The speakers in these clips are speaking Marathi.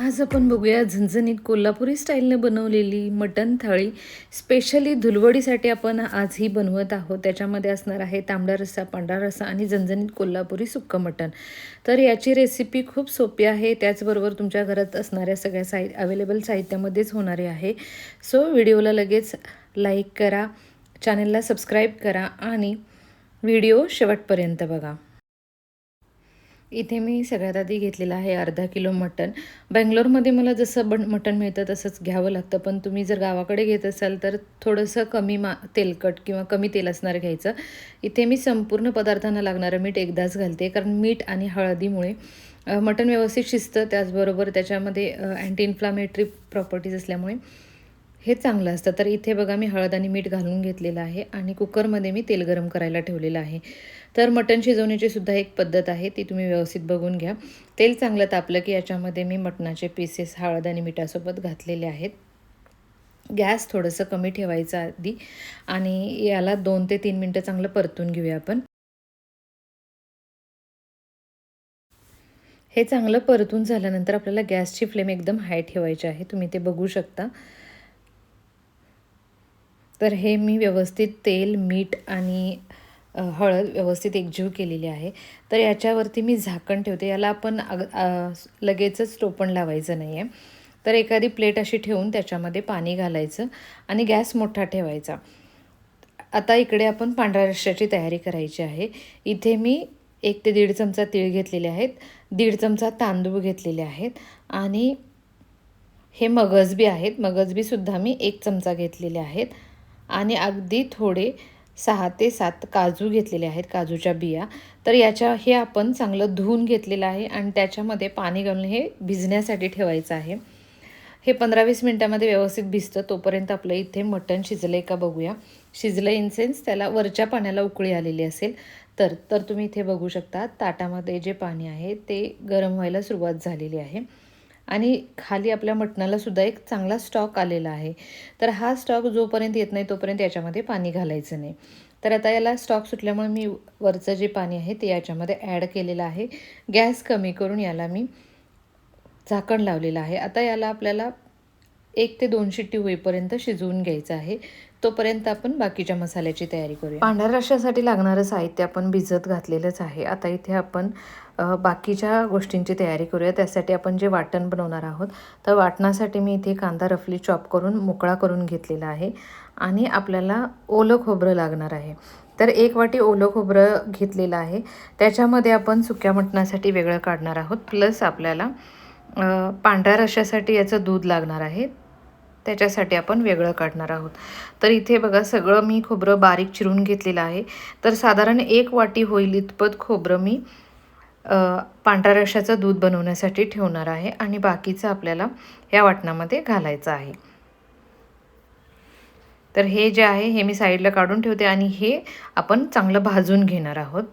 आज आपण बघूया झणझणीत कोल्हापुरी स्टाईलने बनवलेली मटण थाळी. स्पेशली धुलवडीसाठी आपण आज ही बनवत आहोत. त्याच्यामध्ये असणार आहे तांबडा रस्सा, पांढरा रस्सा आणि झणझणीत कोल्हापुरी सुक्कं मटण. तर याची रेसिपी खूप सोपी आहे. त्याचबरोबर तुमच्या घरात असणाऱ्या सगळ्या अवेलेबल साहित्यामध्येच होणारे आहे. सो व्हिडिओला लगेच लाईक करा, चॅनलला सबस्क्राईब करा आणि व्हिडिओ शेवटपर्यंत बघा. इथे मी सगळ्यात आधी घेतलेला आहे अर्धा किलो मटण. बेंगलोरमध्ये मला जसं मटण मिळतं तसंच घ्यावं लागतं, पण तुम्ही जर गावाकडे घेत असाल तर थोडंसं कमी तेलकट किंवा कमी तेल असणारं घ्यायचं. इथे मी संपूर्ण पदार्थांना लागणारं मीठ एकदाच घालते, कारण मीठ आणि हळदीमुळे मटण व्यवस्थित शिजतं. त्याचबरोबर त्याच्यामध्ये अँटी इन्फ्लामेटरी प्रॉपर्टीज असल्यामुळे हे चांगलं असतं. तर इथे बघा मी हळद आणि मीठ घालून घेतलेलं आहे आणि कुकरमध्ये मी तेल गरम करायला ठेवलेलं आहे. तर मटण शिजवण्याची सुद्धा एक पद्धत आहे, ती तुम्ही व्यवस्थित बघून घ्या. तेल चांगलं तापलं की याच्यामध्ये मी मटणाचे पीसेस हळद आणि मिठासोबत घातलेले आहेत. गॅस थोडंसं कमी ठेवायचं आधी आणि याला 2 ते 3 मिनटं चांगलं परतून घेऊया आपण. हे चांगलं परतून झाल्यानंतर आपल्याला गॅसची फ्लेम एकदम हाय ठेवायची आहे. तुम्ही ते बघू शकता. तर हे मी व्यवस्थित तेल, मीठ आणि हळद व्यवस्थित एकजीव केलेली आहे. तर याच्यावरती मी झाकण ठेवते. याला आपण लगेचच टोपण लावायचं नाही आहे. तर एखादी प्लेट अशी ठेवून त्याच्यामध्ये पाणी घालायचं आणि गॅस मोठा ठेवायचा. आता इकडे आपण पांढऱ्या रश्श्याची तयारी करायची आहे. इथे मी 1 ते 1.5 चमचा तीळ घेतलेले आहेत, 1.5 चमचा तांदूळ घेतलेले आहेत आणि हे मगजबी आहेत. मगजबीसुद्धा मी 1 चमचा घेतलेले आहेत आणि अगदी थोडे 6 ते 7 काजू घेतलेले आहेत, काजूच्या बिया. तर हे आपण चांगलं धुवून घेतलेलं आहे आणि त्याच्यामध्ये पाणी घालून हे भिजण्यासाठी ठेवायचं आहे. हे 15-20 मिनटामध्ये व्यवस्थित भिजतं. तोपर्यंत आपलं इथे मटण शिजलं आहे का बघूया. शिजलं इन सेन्स त्याला वरच्या पाण्याला उकळी आलेली असेल तर तुम्ही इथे बघू शकता ताटामध्ये जे पाणी आहे ते गरम व्हायला सुरुवात झालेली आहे आणि खाली आपल्या मटणाला सुद्धा एक चांगला स्टॉक आलेला आहे. तर हा स्टॉक जोपर्यंत येत नाही तोपर्यंत याच्यामध्ये पाणी घालायचं नाही. तर आता याला स्टॉक सुटल्यामुळे मी वरचं जे पाणी आहे ते याच्यामध्ये ॲड केलेलं आहे. गॅस कमी करून याला मी झाकण लावलेलं आहे. आता याला आपल्याला 1 ते 2 शिट्टी होईपर्यंत शिजवून घ्यायचं आहे. तोपर्यंत आपण बाकीच्या मसाल्याची तयारी करूया. पांढऱ्या रश्श्यासाठी लागणारं साहित्य आपण भिजत घातलेलंच आहे. आता इथे आपण बाकीच्या गोष्टींची तयारी करूया. त्यासाठी आपण जे वाटण बनवणार आहोत, तर वाटणासाठी मी इथे कांदा रफली चॉप करून मोकळा करून घेतलेला आहे आणि आपल्याला ओलं खोबरं लागणार आहे. तर 1 वाटी ओलं खोबरं घेतलेलं आहे. त्याच्यामध्ये आपण सुक्या मटणासाठी वेगळं काढणार आहोत. प्लस आपल्याला पांढऱ्या रश्श्यासाठी याचं दूध लागणार आहे, त्याच्यासाठी आपण वेगळं काढणार आहोत. तर इथे बघा सगळं मी खोबरं बारीक चिरून घेतलेलं आहे. तर साधारण 1 वाटी होईल इतपत खोबरं मी पांढऱ्या रश्श्याचं दूध बनवण्यासाठी ठेवणार आहे आणि बाकीचं आपल्याला या वाटणामध्ये घालायचं आहे. तर हे जे आहे हे मी साईडला काढून ठेवते आणि हे आपण चांगलं भाजून घेणार आहोत.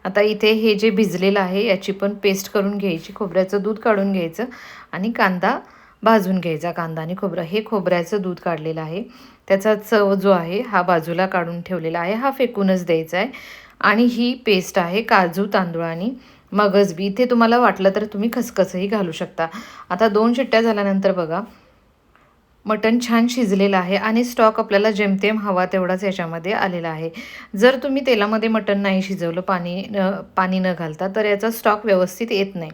आता इथे हे जे भिजलेलं आहे याची पण पेस्ट करून घ्यायची. खोबऱ्याचं दूध काढून घ्यायचं आणि कांदा भाजून घ्यायचा. कांदा आणि खोबरं हे खोबऱ्याचं दूध काढलेलं आहे. त्याचा चव जो आहे हा बाजूला काढून ठेवलेला आहे, हा फेकूनच द्यायचा आहे. आणि ही पेस्ट आहे काजू, तांदूळ आणि मगजबी. इथे तुम्हाला वाटलं तर तुम्ही खसखसही घालू शकता. आता 2 शिट्ट्या झाल्यानंतर बघा मटण छान शिजलेलं आहे आणि स्टॉक आपल्याला जेमतेम हवा तेवढाच याच्यामध्ये आलेला आहे. जर तुम्ही तेलामध्ये मटण नाही शिजवलं पाणी न घालता तर याचा स्टॉक व्यवस्थित येत नाही.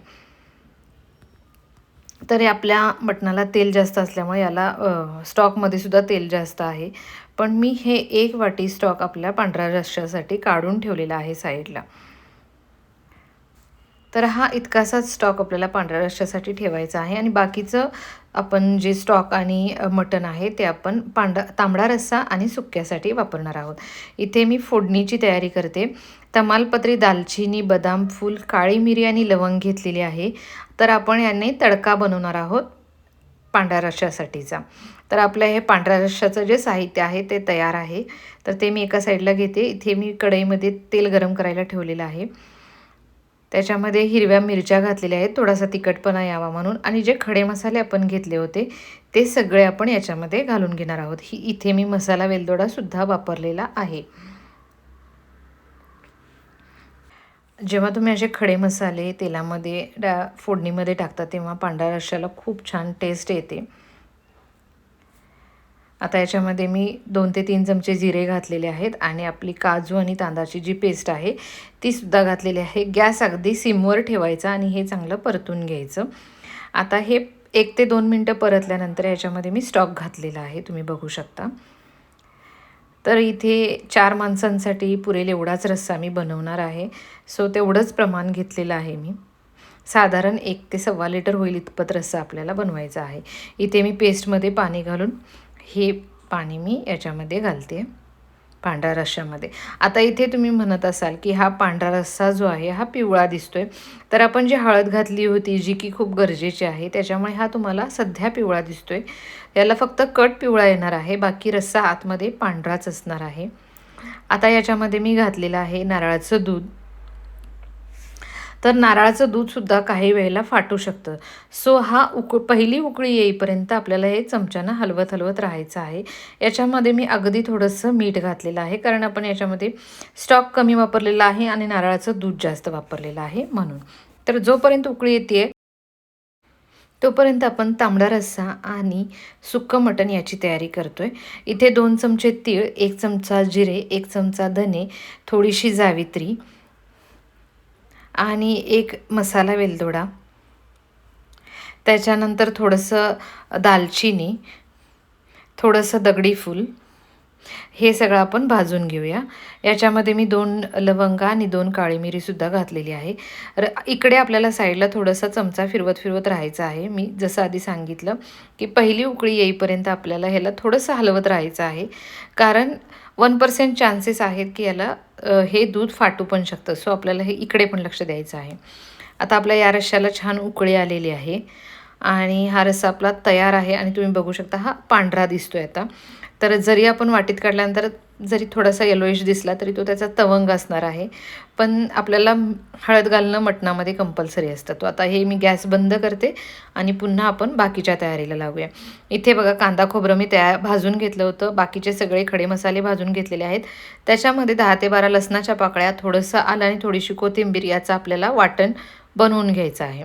तर आपल्या मटणाला तेल जास्त असल्यामुळे याला स्टॉकमध्ये सुद्धा तेल जास्त आहे. पण मी हे 1 वाटी स्टॉक आपल्या पांढऱ्या रश्श्यासाठी काढून ठेवलेला आहे साईडला. तर हा इतकासाच स्टॉक आपल्याला पांढऱ्या रश्श्यासाठी ठेवायचा आहे आणि बाकीचं आपण जे स्टॉक आणि मटण आहे ते आपण तांबडा रस्सा आणि सुक्यासाठी वापरणार आहोत. इथे मी फोडणीची तयारी करते. तमालपत्री, दालचिनी, बदाम फूल, काळी मिरी आणि लवंग घेतलेली आहे. तर आपण याने तडका बनवणार आहोत पांढऱ्या रश्श्यासाठीचा. तर आपलं हे पांढऱ्या रश्श्याचं जे साहित्य आहे ते तयार आहे. तर ते मी एका साईडला घेते. इथे मी कढईमध्ये तेल गरम करायला ठेवलेलं आहे. त्याच्यामध्ये हिरव्या मिरच्या घातलेल्या आहेत, थोडासा तिखटपणा यावा म्हणून. आणि जे खडे मसाले आपण घेतले होते ते सगळे आपण याच्यामध्ये घालून घेणार आहोत. इथे मी मसाला वेलदोडासुद्धा वापरलेला आहे. जेव्हा तुम्ही असे खडे मसाले तेलामध्ये फोडणीमध्ये टाकता तेव्हा पांढऱ्या रश्श्याला खूप छान टेस्ट येते. आता याच्यामध्ये मी 2 ते 3 चमचे जिरे घातलेले आहेत आणि आपली काजू आणि तांदळाची जी पेस्ट आहे तीसुद्धा घातलेली आहे. गॅस अगदी सिमवर ठेवायचा आणि हे चांगलं परतून घ्यायचं. आता हे 1 ते 2 मिनटं परतल्यानंतर याच्यामध्ये मी स्टॉक घातलेला आहे, तुम्ही बघू शकता. तर इथे 4 माणसांसाठी पुरेल एवढाच रस्सा मी बनवणार आहे. सो तेवढंच प्रमाण घेतलेलं आहे मी. साधारण 1 ते सव्वा लिटर होईल इतपत रस्सा आपल्याला बनवायचा आहे. इथे मी पेस्टमध्ये पाणी घालून हे पाणी मी याच्यामध्ये घालते पांढऱ्या रश्श्यामध्ये. आता इथे तुम्ही म्हणत असाल की हा पांढरा रस्सा जो आहे हा पिवळा दिसतोय. तर आपण जी हळद घातली होती जी की खूप गरजेची आहे, त्याच्यामुळे हा तुम्हाला सध्या पिवळा दिसतोय. याला फक्त कट पिवळा येणार आहे, बाकी रस्सा आतमध्ये पांढराच असणार आहे. आता याच्यामध्ये मी घातलेलं आहे नारळाचं दूध. तर नारळाचं दूधसुद्धा काही वेळेला फाटू शकतं. सो हा पहिली उकळी येईपर्यंत आपल्याला हे चमच्यानं हलवत हलवत राहायचं आहे. याच्यामध्ये मी अगदी थोडंसं मीठ घातलेलं आहे, कारण आपण याच्यामध्ये स्टॉक कमी वापरलेला आहे आणि नारळाचं दूध जास्त वापरलेलं आहे म्हणून. तर जोपर्यंत उकळी येते तोपर्यंत आपण तांबडा रस्सा आणि सुक्कं मटण याची तयारी करतोय. इथे 2 चमचे तीळ, 1 चमचा जिरे, 1 चमचा धने, थोडीशी जावित्री आणि 1 मसाला वेलदोडा, त्याच्यानंतर थोडंसं दालचिनी, थोडंसं दगडी फूल, हे सगळं आपण भाजून घेऊया. याच्यामध्ये मी 2 लवंगा आणि 2 काळी मिरीसुद्धा घातलेली आहे. इकडे आपल्याला साईडला थोडासा चमचा फिरवत फिरवत राहायचं आहे. मी जसं आधी सांगितलं की पहिली उकळी येईपर्यंत आपल्याला ह्याला थोडंसं हलवत राहायचं आहे, कारण 1% चान्सेस आहेत की याला हे दूध फाटू पण शकतं. सो आपल्याला हे इकडे पण लक्ष द्यायचं आहे. आता आपल्या या रश्श्याला छान उकळी आलेली आहे आणि हा रस्सा आपला तयार आहे आणि तुम्ही बघू शकता हा पांढरा दिसतोय आता. तर जरी आपण वाटीत काढल्यानंतर जरी थोडासा येलोइश दिसला तरी तो त्याचा तवंग असणार आहे. पण आपल्याला हळद घालणं मटणामध्ये कंपल्सरी असतं. तो आता हे मी गॅस बंद करते आणि पुन्हा आपण बाकीच्या तयारीला लागूया. इथे बघा कांदा खोबरं मी भाजून घेतलं होतं. बाकीचे सगळे खडे मसाले भाजून घेतलेले आहेत. त्याच्यामध्ये 10 ते 12 लसणाच्या पाकळ्या, थोडंसं आलं आणि थोडीशी कोथिंबीर याचं आपल्याला वाटण बनवून घ्यायचं आहे.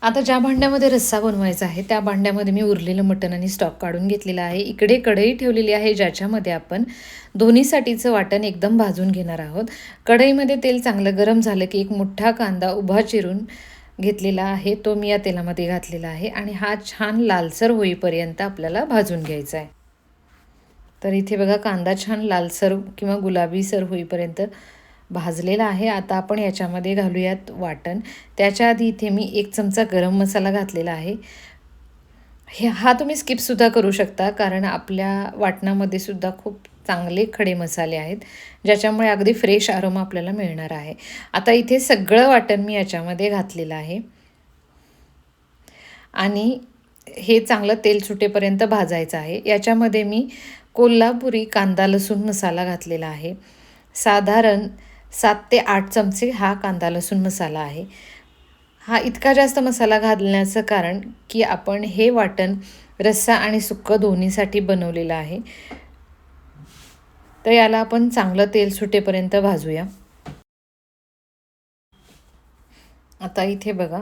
आता ज्या भांड्यामध्ये रस्सा बनवायचा आहे त्या भांड्यामध्ये मी उरलेलं मटण आणि स्टॉक काढून घेतलेला आहे. इकडे कढई ठेवलेली आहे ज्याच्यामध्ये आपण दोन्हीसाठीचं वाटण एकदम भाजून घेणार आहोत. कढईमध्ये तेल चांगलं गरम झालं की एक मोठा कांदा उभा चिरून घेतलेला आहे, तो मी या तेलामध्ये घातलेला आहे आणि हा छान लालसर होईपर्यंत आपल्याला भाजून घ्यायचा आहे. तर इथे बघा कांदा छान लालसर किंवा गुलाबीसर होईपर्यंत भाजलेला आहे. आता आपण याच्यामध्ये घालूयात वाटण. त्याच्या आधी इथे मी 1 चमचा गरम मसाला घातलेला आहे. हा तुम्ही स्किपसुद्धा करू शकता, कारण आपल्या वाटणामध्ये सुद्धा खूप चांगले खडे मसाले आहेत, ज्याच्यामुळे अगदी फ्रेश अरोमा आपल्याला मिळणार आहे. आता इथे सगळं वाटण मी याच्यामध्ये घातलेलं आहे आणि हे चांगलं तेल सुटेपर्यंत भाजायचं आहे. याच्यामध्ये मी कोल्हापुरी कांदा लसूण मसाला घातलेला आहे. साधारण 7 ते 8 चमचे हा कांदा लसूण मसाला आहे. हा इतका जास्त मसाला घालण्याचं कारण की आपण हे वाटण रस्सा आणि सुक्कं दोन्हीसाठी बनवलेलं आहे. तर याला आपण चांगलं तेल सुटेपर्यंत भाजूया. आता इथे बघा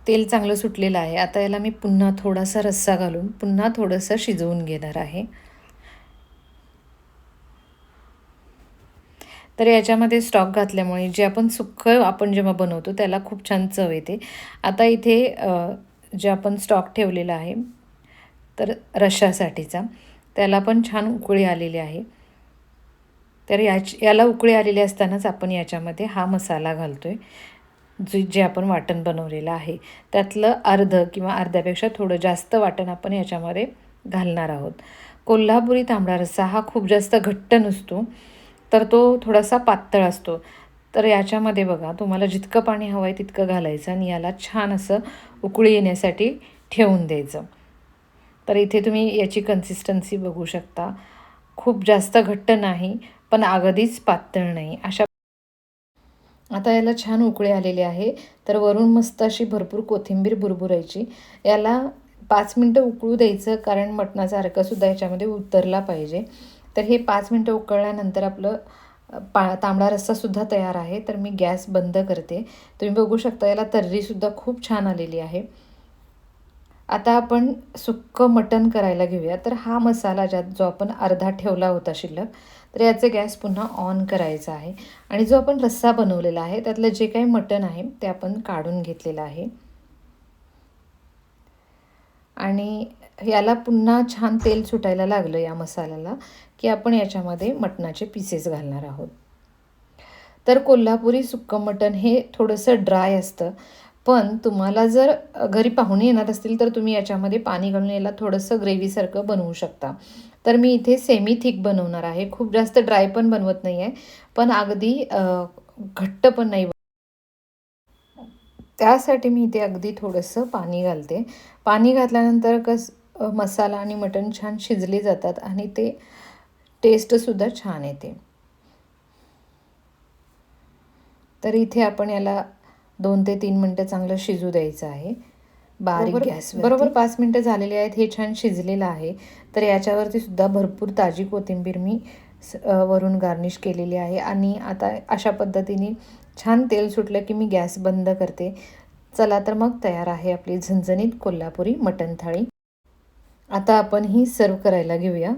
तेल चांगलं सुटलेलं आहे. आता याला मी पुन्हा थोडासा रस्सा घालून पुन्हा थोडंसं शिजवून घेणार आहे. तर याच्यामध्ये स्टॉक घातल्यामुळे जे आपण सुक्कं आपण जेव्हा बनवतो त्याला खूप छान चव येते. आता इथे जे आपण स्टॉक ठेवलेला आहे तर रश्श्यासाठीचा, त्याला पण छान उकळी आलेली आहे. तर याला उकळी आलेली असतानाच आपण याच्यामध्ये हा मसाला घालतोय, जे आपण वाटण बनवलेलं आहे त्यातलं अर्धं किंवा अर्ध्यापेक्षा थोडं जास्त वाटण आपण याच्यामध्ये घालणार आहोत. कोल्हापुरी तांबडा रस्सा हा खूप जास्त घट्ट नसतो, तर तो थोडासा पातळ असतो. तर याच्यामध्ये बघा तुम्हाला जितकं पाणी हवं आहे तितकं घालायचं आणि याला छान असं उकळी येण्यासाठी ठेवून द्यायचं. तर इथे तुम्ही याची कन्सिस्टन्सी बघू शकता. खूप जास्त घट्ट नाही पण अगदीच पातळ नाही अशा. आता याला छान उकळी आलेली आहे. तर वरून मस्त अशी भरपूर कोथिंबीर भुरभुरायची. याला 5 मिनटं उकळू द्यायचं, कारण मटणाचा अर्कसुद्धा याच्यामध्ये उतरला पाहिजे. तर हे 5 मिनटं उकळल्यानंतर आपलं तांबडा रस्सासुद्धा तयार आहे. तर मी गॅस बंद करते. तुम्ही बघू शकता याला तर्रीसुद्धा खूप छान आलेली आहे. आता आपण सुक्कं मटण करायला घेऊया. तर हा मसाला जो आपण अर्धा ठेवला होता शिल्लक, तर याचे गॅस पुन्हा ऑन करायचा आहे आणि जो आपण रस्सा बनवलेला आहे त्यातलं जे काही मटण आहे ते आपण काढून घेतलेलं आहे आणि याला पुन्हा छान तेल सुटायला लागलं या मसाल्याला, की आपण याच्यामध्ये मटणाचे पीसेस घालणार आहोत. तर कोल्हापुरी सुक्कं मटण हे थोडंसं ड्राय असतं, पण तुम्हाला जर घरी पाहुणे येणार असतील तर तुम्ही याच्यामध्ये पाणी घालून याला थोडंसं ग्रेव्हीसारखं बनवू शकता. तर मी इथे सेमी थिक बनवणार आहे. खूप जास्त ड्राय पण बनवत नाही आहे, पण अगदी घट्ट पण नाही. त्यासाठी मी इथे अगदी थोडंसं पाणी घालते. पाणी घातल्यानंतर मसाला आणि मटण छान शिजले जातात आणि ते टेस्टसुद्धा छान येते. तर इथे आपण याला 2 ते 3 मिनटं चांगलं शिजू द्यायचं आहे बारीक गॅसवर. बरोबर 5 मिनटं झालेली आहेत. हे छान शिजलेलं आहे. तर याच्यावरती सुद्धा भरपूर ताजी कोथिंबीर मी वरून गार्निश केलेली आहे आणि आता अशा पद्धतीने छान तेल सुटलं की मी गॅस बंद करते. चला तर मग तयार आहे आपली झणझणीत कोल्हापुरी मटण थाळी. आता आपण ही सर्व करायला घेऊया.